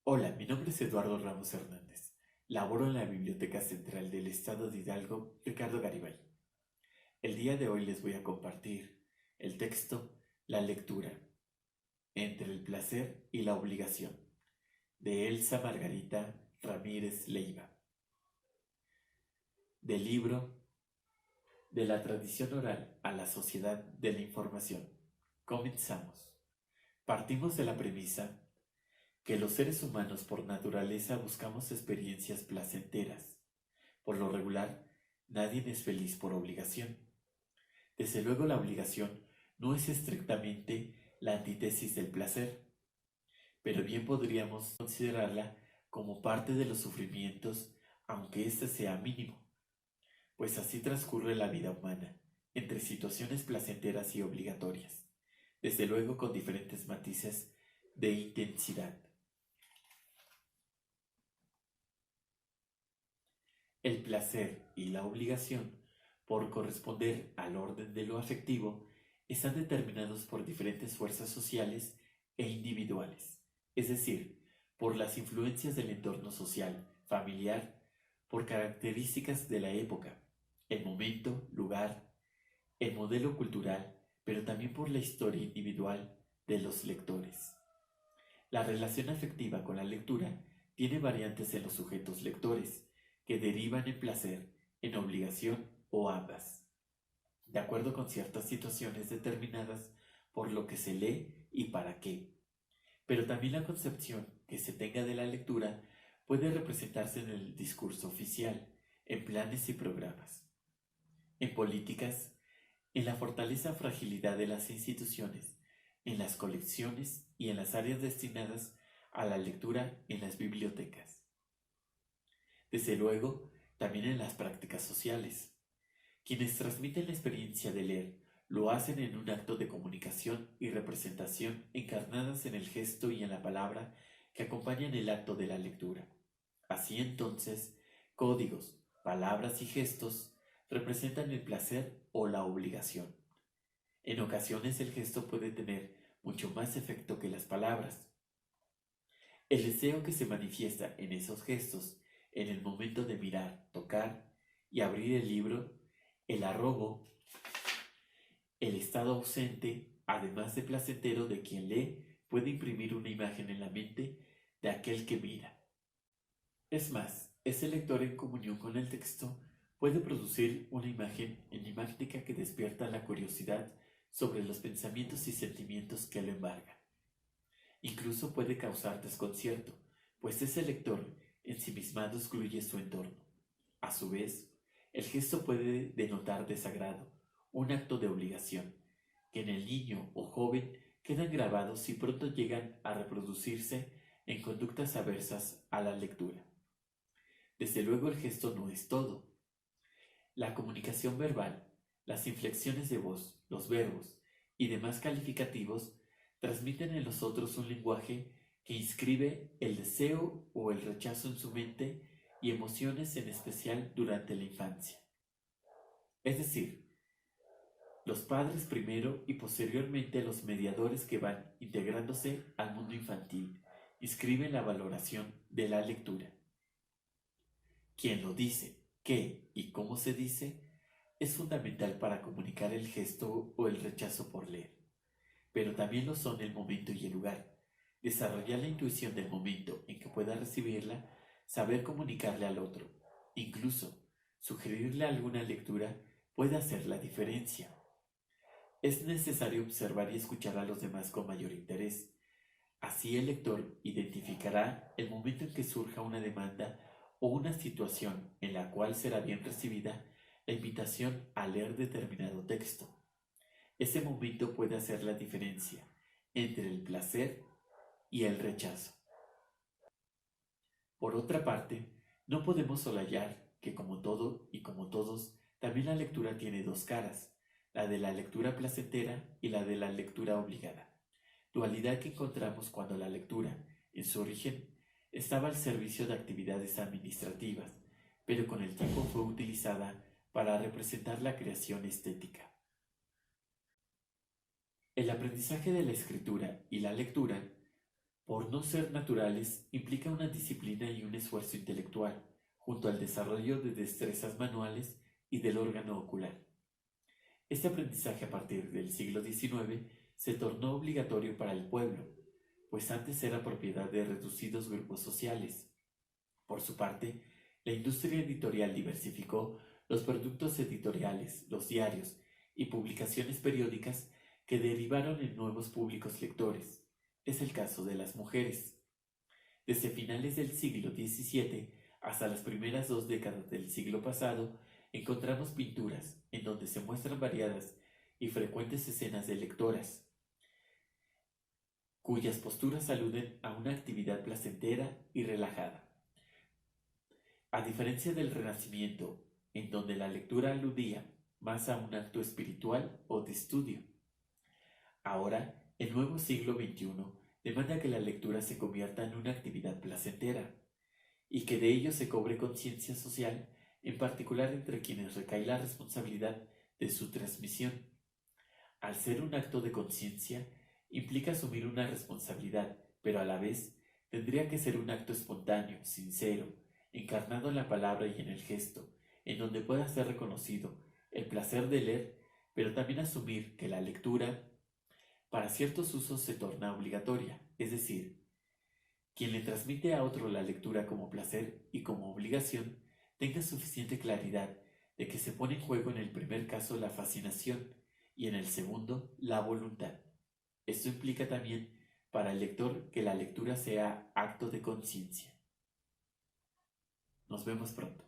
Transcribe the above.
Hola, mi nombre es Eduardo Ramos Hernández. Laboro en la Biblioteca Central del Estado de Hidalgo, Ricardo Garibay. El día de hoy les voy a compartir el texto La lectura, entre el placer y la obligación, de Elsa Margarita Ramírez Leiva, del libro De la tradición oral a la sociedad de la información. Comenzamos. Partimos de la premisa que los seres humanos por naturaleza buscamos experiencias placenteras. Por lo regular, nadie es feliz por obligación. Desde luego la obligación no es estrictamente la antítesis del placer, pero bien podríamos considerarla como parte de los sufrimientos, aunque éste sea mínimo, pues así transcurre la vida humana, entre situaciones placenteras y obligatorias, desde luego con diferentes matices de intensidad. El placer y la obligación, por corresponder al orden de lo afectivo, están determinados por diferentes fuerzas sociales e individuales, es decir, por las influencias del entorno social, familiar, por características de la época, el momento, lugar, el modelo cultural, pero también por la historia individual de los lectores. La relación afectiva con la lectura tiene variantes en los sujetos lectores, que derivan en placer, en obligación o ambas, de acuerdo con ciertas situaciones determinadas por lo que se lee y para qué. Pero también la concepción que se tenga de la lectura puede representarse en el discurso oficial, en planes y programas, en políticas, en la fortaleza o fragilidad de las instituciones, en las colecciones y en las áreas destinadas a la lectura en las bibliotecas. Desde luego, también en las prácticas sociales. Quienes transmiten la experiencia de leer lo hacen en un acto de comunicación y representación encarnadas en el gesto y en la palabra que acompañan el acto de la lectura. Así entonces, códigos, palabras y gestos representan el placer o la obligación. En ocasiones el gesto puede tener mucho más efecto que las palabras. El deseo que se manifiesta en esos gestos, en el momento de mirar, tocar y abrir el libro, el arrobo, el estado ausente, además de placentero de quien lee, puede imprimir una imagen en la mente de aquel que mira. Es más, ese lector en comunión con el texto puede producir una imagen enigmática que despierta la curiosidad sobre los pensamientos y sentimientos que lo embargan. Incluso puede causar desconcierto, pues ese lector ensimismado excluye su entorno. A su vez, el gesto puede denotar desagrado, un acto de obligación, que en el niño o joven quedan grabados y pronto llegan a reproducirse en conductas aversas a la lectura. Desde luego el gesto no es todo. La comunicación verbal, las inflexiones de voz, los verbos y demás calificativos transmiten en los otros un lenguaje que inscribe el deseo o el rechazo en su mente y emociones en especial durante la infancia. Es decir, los padres primero y posteriormente los mediadores que van integrándose al mundo infantil inscriben la valoración de la lectura. Quien lo dice, qué y cómo se dice, es fundamental para comunicar el gesto o el rechazo por leer, pero también lo son el momento y el lugar. Desarrollar la intuición del momento en que pueda recibirla, saber comunicarle al otro, incluso sugerirle alguna lectura puede hacer la diferencia. Es necesario observar y escuchar a los demás con mayor interés. Así el lector identificará el momento en que surja una demanda o una situación en la cual será bien recibida la invitación a leer determinado texto. Ese momento puede hacer la diferencia entre el placer y el rechazo. Por otra parte, no podemos soslayar que como todo y como todos, también la lectura tiene dos caras, la de la lectura placentera y la de la lectura obligada, dualidad que encontramos cuando la lectura, en su origen, estaba al servicio de actividades administrativas, pero con el tiempo fue utilizada para representar la creación estética. El aprendizaje de la escritura y la lectura por no ser naturales, implica una disciplina y un esfuerzo intelectual, junto al desarrollo de destrezas manuales y del órgano ocular. Este aprendizaje a partir del siglo XIX se tornó obligatorio para el pueblo, pues antes era propiedad de reducidos grupos sociales. Por su parte, la industria editorial diversificó los productos editoriales, los diarios y publicaciones periódicas que derivaron en nuevos públicos lectores. Es el caso de las mujeres. Desde finales del siglo XVII hasta las primeras 2 décadas del siglo pasado, encontramos pinturas en donde se muestran variadas y frecuentes escenas de lectoras, cuyas posturas aluden a una actividad placentera y relajada. A diferencia del Renacimiento, en donde la lectura aludía más a un acto espiritual o de estudio, ahora el nuevo siglo XXI demanda que la lectura se convierta en una actividad placentera y que de ello se cobre conciencia social, en particular entre quienes recae la responsabilidad de su transmisión. Al ser un acto de conciencia, implica asumir una responsabilidad, pero a la vez tendría que ser un acto espontáneo, sincero, encarnado en la palabra y en el gesto, en donde pueda ser reconocido el placer de leer, pero también asumir que la lectura para ciertos usos se torna obligatoria, es decir, quien le transmite a otro la lectura como placer y como obligación tenga suficiente claridad de que se pone en juego en el primer caso la fascinación y en el segundo la voluntad. Esto implica también para el lector que la lectura sea acto de conciencia. Nos vemos pronto.